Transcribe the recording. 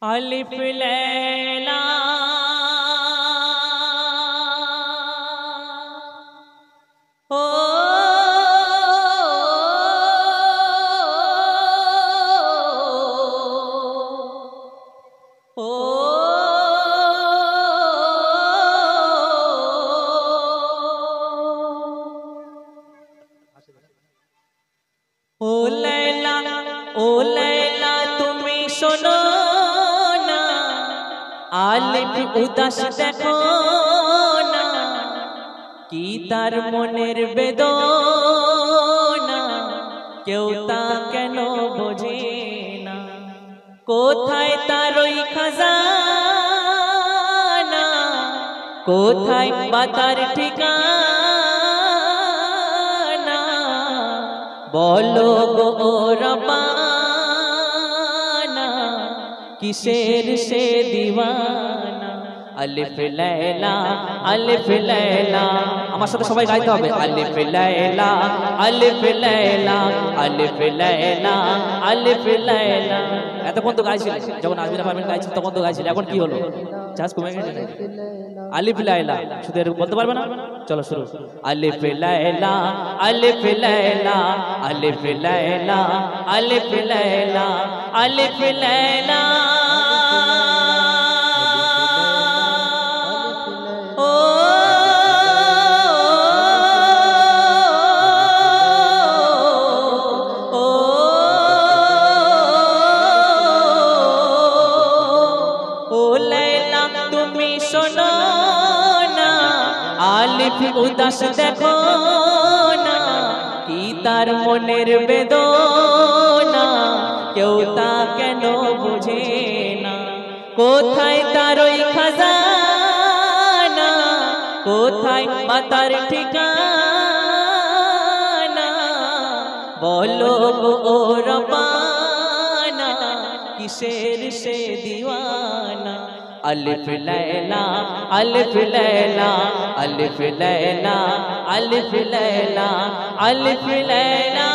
अलिफ लैला ओ ओ लैला तुम्हें सुनो ना आलिफ उदास देखो ना की तार मनेर बेदना केउ ता केनो बोझे ना कोथाय तार ओई खाजाना कोथाय बातार ठिकाना बोलो गो ओ रब्बाना किसेर से दीवाना अलिफ लैला अलिफ लैला আমার সাথে সবাই গাইতে হবে अलिफ लैला अलिफ लैला अलिफ लैला अलिफ लैला এতক্ষণ তো গাইছিলে যখন আজমিরা পারবেন গাইছিল তখন তো গাইছিলে এখন কি হলো চান্স কমে গেছে अलिफ लैला শুধু এর বলতে পারবে না চলো শুরু अलिफ लैला अलिफ लैला अलिफ लैला अलिफ लैला अलिफ लैला सुनो ना आलिफ उदास देखो ना की तार मनेर बेदना केउ ता केनो बुझे ना कोथाय तार ओई खाजाना कोथाय बातार ठिकाना बोलो गो ओ रब्बाना किसेर से दीवाना अलिफ लैला अलिफ लैला अलिफ लैला अलिफ लैला अलिफ लैला